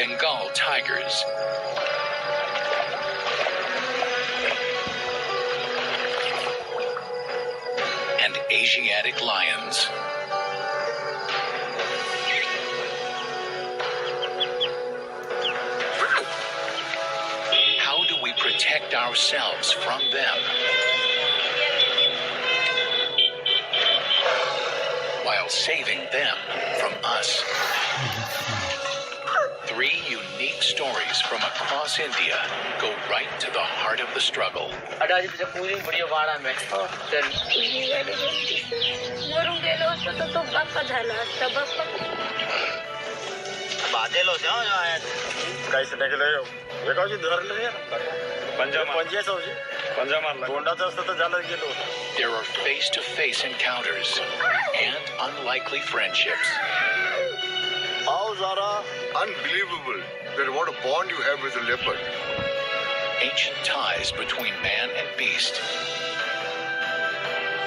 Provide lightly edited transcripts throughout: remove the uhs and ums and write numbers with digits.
Bengal tigers, and Asiatic lions. How do we protect ourselves from them while saving them from us? 3 unique stories from across India go right to the heart of the struggle. There are face-to-face encounters and unlikely friendships. How Zara, unbelievable that what a bond you have with a leopard. Ancient ties between man and beast,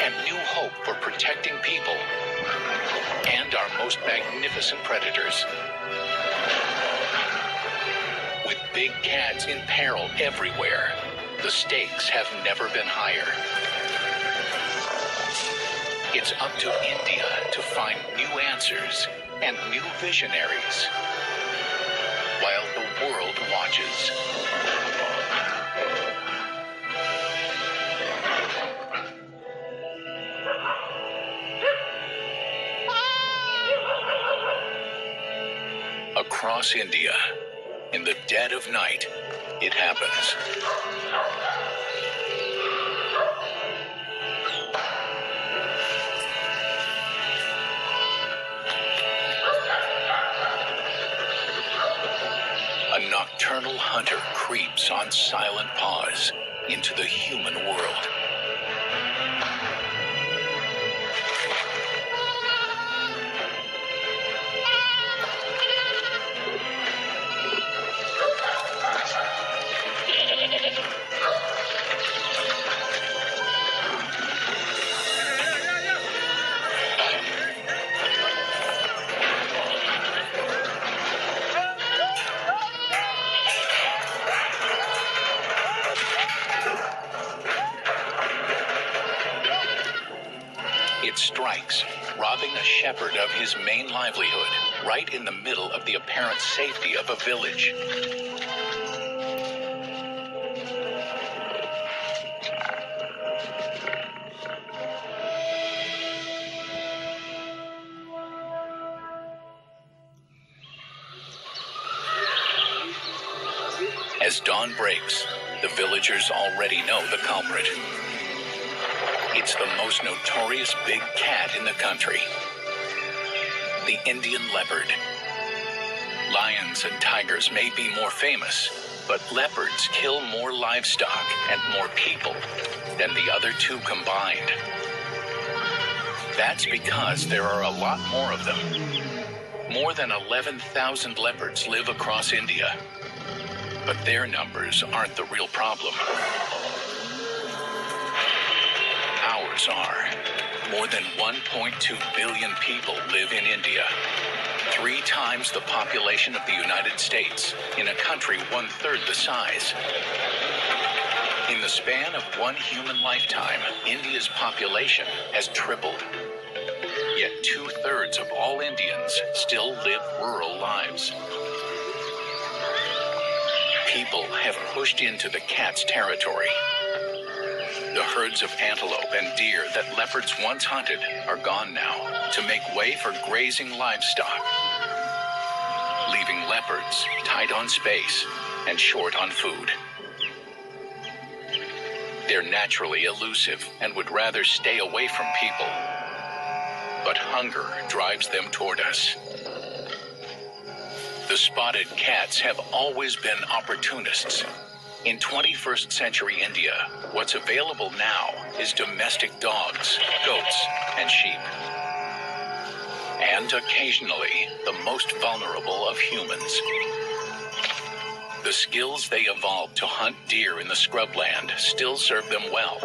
and new hope for protecting people and our most magnificent predators. With big cats in peril everywhere, the stakes have never been higher. It's up to India to find new answers and new visionaries while the world watches. Across India, in the dead of night, it happens. A nocturnal hunter creeps on silent paws into the human world. It strikes, robbing a shepherd of his main livelihood, right in the middle of the apparent safety of a village. As dawn breaks, the villagers already know the culprit. It's the most notorious big cat in the country, the Indian leopard. Lions and tigers may be more famous, but leopards kill more livestock and more people than the other two combined. That's because there are a lot more of them. More than 11,000 leopards live across India, but their numbers aren't the real problem. Ours are. More than 1.2 billion people live in India, 3 times the population of the United States, in a country 1/3 the size. In the span of one human lifetime, India's population has tripled. Yet 2/3 of all Indians still live rural lives. People have pushed into the cat's territory. The herds of antelope and deer that leopards once hunted are gone now to make way for grazing livestock, leaving leopards tight on space and short on food. They're naturally elusive and would rather stay away from people, but hunger drives them toward us. The spotted cats have always been opportunists. In 21st century India, what's available now is domestic dogs, goats, and sheep. And occasionally, the most vulnerable of humans. The skills they evolved to hunt deer in the scrubland still serve them well.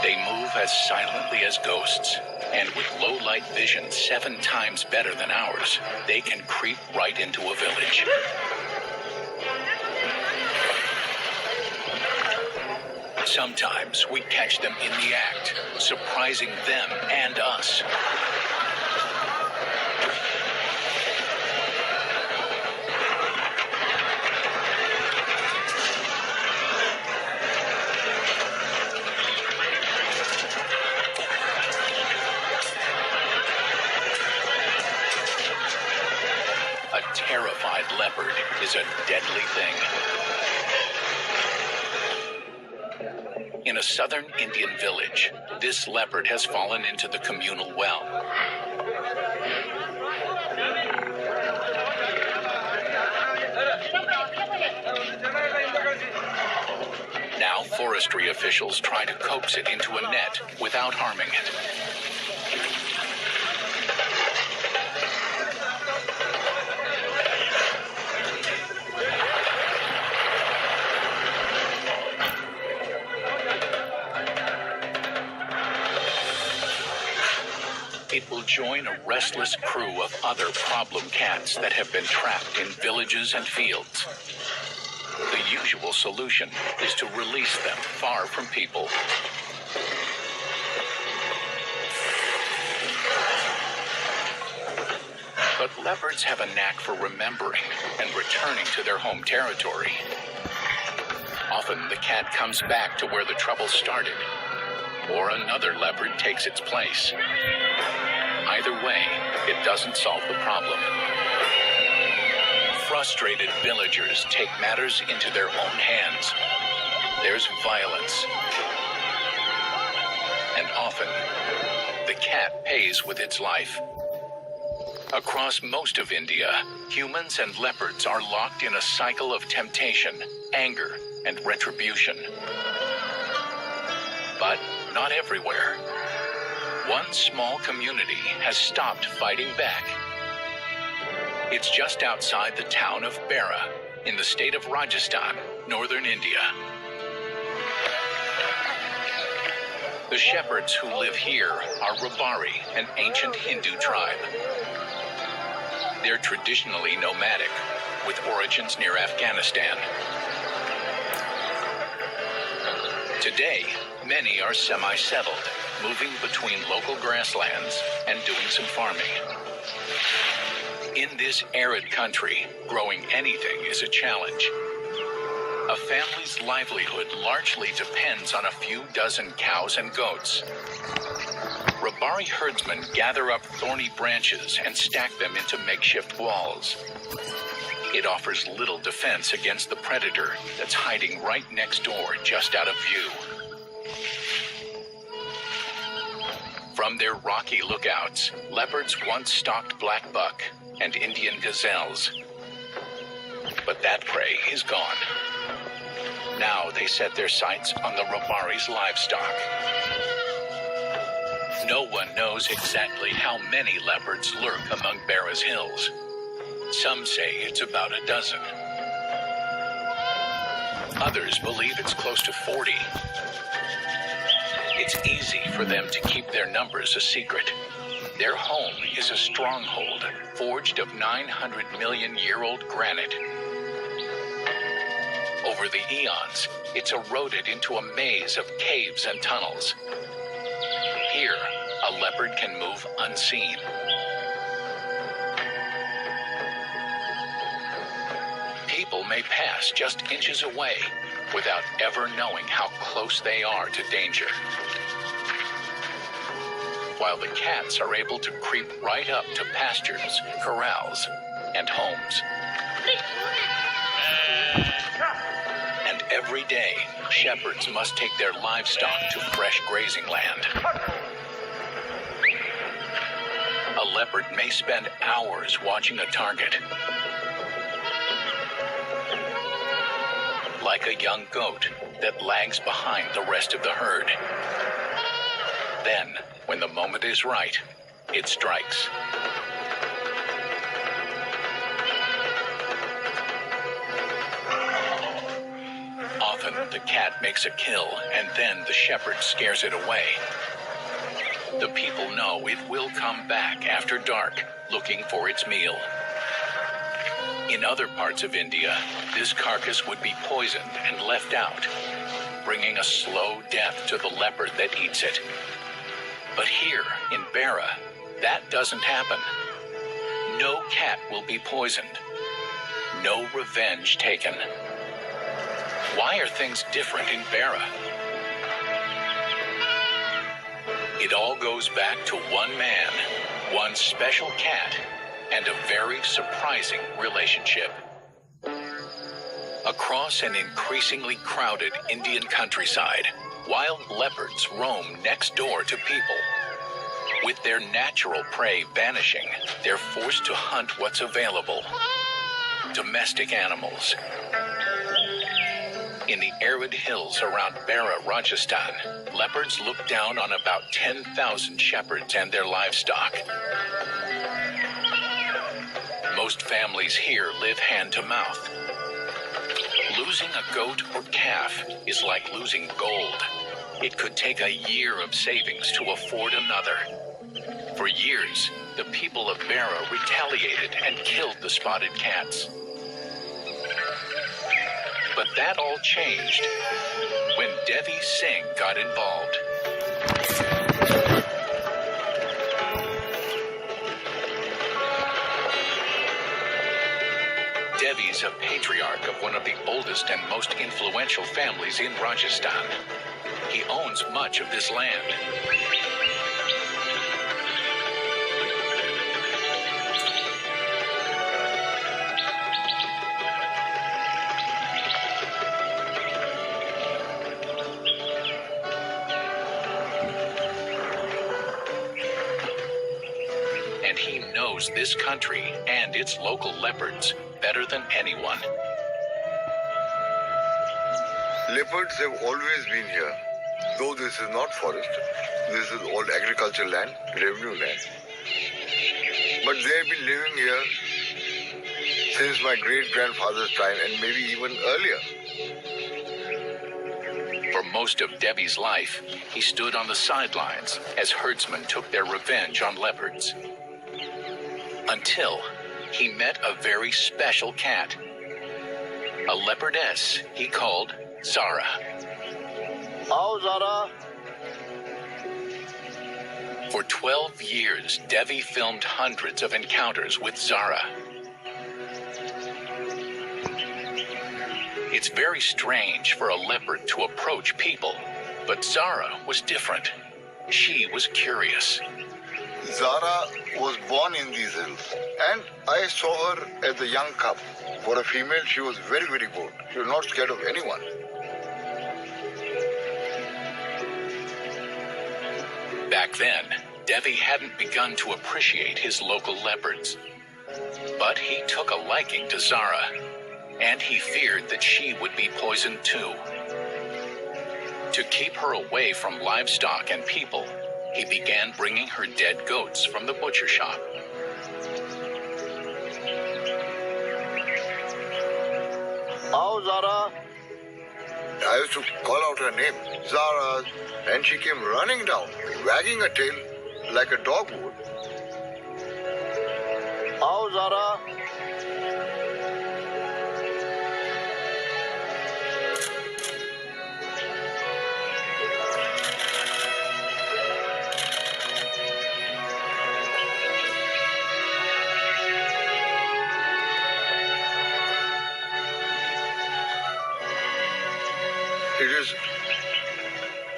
They move as silently as ghosts, And with low light vision 7 times better than ours, they can creep right into a village. Sometimes we catch them in the act, surprising them and us. A terrified leopard is a deadly thing. In a southern Indian village, this leopard has fallen into the communal well. Now forestry officials try to coax it into a net without harming it. It will join a restless crew of other problem cats that have been trapped in villages and fields. The usual solution is to release them far from people. But leopards have a knack for remembering and returning to their home territory. Often the cat comes back to where the trouble started, or another leopard takes its place. Either way, it doesn't solve the problem. Frustrated villagers take matters into their own hands. There's violence. And often, the cat pays with its life. Across most of India, humans and leopards are locked in a cycle of temptation, anger, and retribution. But not everywhere. One small community has stopped fighting back. It's just outside the town of Bara, in the state of Rajasthan, northern India. The shepherds who live here are Rabari, an ancient Hindu tribe. They're traditionally nomadic, with origins near Afghanistan. Today, many are semi-settled, moving between local grasslands and doing some farming. In this arid country, growing anything is a challenge. A family's livelihood largely depends on a few dozen cows and goats. Rabari herdsmen gather up thorny branches and stack them into makeshift walls. It offers little defense against the predator that's hiding right next door, just out of view. From their rocky lookouts, leopards once stalked black buck and Indian gazelles. But that prey is gone. Now they set their sights on the Rabari's livestock. No one knows exactly how many leopards lurk among Bara's hills. Some say it's about a dozen. Others believe it's close to 40. It's easy for them to keep their numbers a secret. Their home is a stronghold forged of 900 million-year-old granite. Over the eons, it's eroded into a maze of caves and tunnels. Here, a leopard can move unseen. People may pass just inches away without ever knowing how close they are to danger. While the cats are able to creep right up to pastures, corrals, and homes. And every day, shepherds must take their livestock to fresh grazing land. A leopard may spend hours watching a target. Like a young goat that lags behind the rest of the herd. Then, when the moment is right, it strikes. Often, the cat makes a kill, and then the shepherd scares it away. the people know it will come back after dark, looking for its meal. In other parts of India, this carcass would be poisoned and left out, bringing a slow death to the leopard that eats it. But here, in Bara, that doesn't happen. No cat will be poisoned. No revenge taken. Why are things different in Bara? It all goes back to one man, one special cat, and a very surprising relationship. Across an increasingly crowded Indian countryside, wild leopards roam next door to people. With their natural prey vanishing, they're forced to hunt what's available. Domestic animals. In the arid hills around Bara, Rajasthan, leopards look down on about 10,000 shepherds and their livestock. Most families here live hand to mouth. Losing a goat or calf is like losing gold. It could take a year of savings to afford another. For years, the people of Bara retaliated and killed the spotted cats. But that all changed when Devi Singh got involved. Devi's a patriarch of one of the oldest and most influential families in Rajasthan. He owns much of this land. And he knows this country and its local leopards better than anyone. Leopards have always been here. Though this is not forest, this is all agricultural land, revenue land. But they have been living here since my great-grandfather's time and maybe even earlier. For most of Devi's life, he stood on the sidelines as herdsmen took their revenge on leopards. Until he met a very special cat. A leopardess he called Zara. How, Zara? For 12 years, Devi filmed hundreds of encounters with Zara. It's very strange for a leopard to approach people, but Zara was different. She was curious. Zara was born in these hills, and I saw her as a young cub. For a female, she was very, very bold. She was not scared of anyone. Back then, Devi hadn't begun to appreciate his local leopards. But he took a liking to Zara, and he feared that she would be poisoned too. To keep her away from livestock and people, he began bringing her dead goats from the butcher shop. How, Zara? I used to call out her name, Zara, and she came running down, wagging her tail like a dog would. How, Zara? It is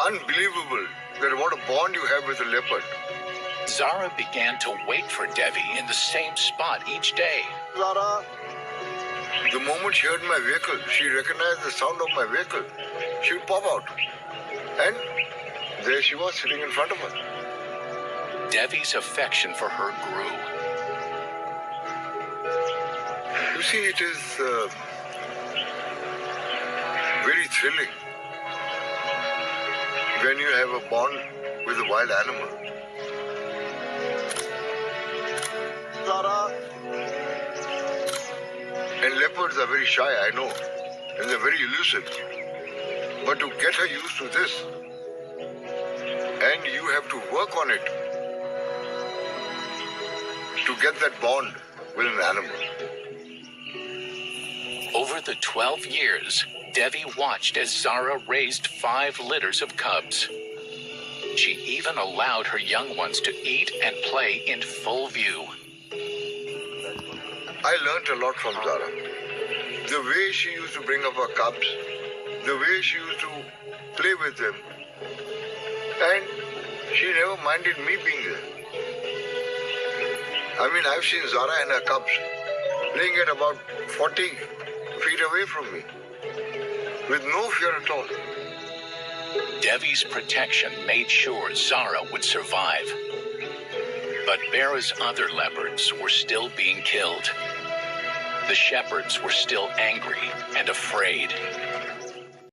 unbelievable that what a bond you have with a leopard. Zara began to wait for Devi in the same spot each day. Zara, the moment she heard my vehicle, she recognized the sound of my vehicle. She would pop out. And there she was sitting in front of her. Devi's affection for her grew. You see, it is very thrilling when you have a bond with a wild animal. Zara. And leopards are very shy, I know, and they're very elusive. But to get her used to this And you have to work on it to get that bond with an animal. Over the 12 years, Devi watched as Zara raised 5 litters of cubs. She even allowed her young ones to eat and play in full view. I learnt a lot from Zara. The way she used to bring up her cubs, the way she used to play with them, and she never minded me being there. I mean, I've seen Zara and her cubs playing at about 40 feet away from me, with no fear at all. Devi's protection made sure Zara would survive. But Bera's other leopards were still being killed. The shepherds were still angry and afraid.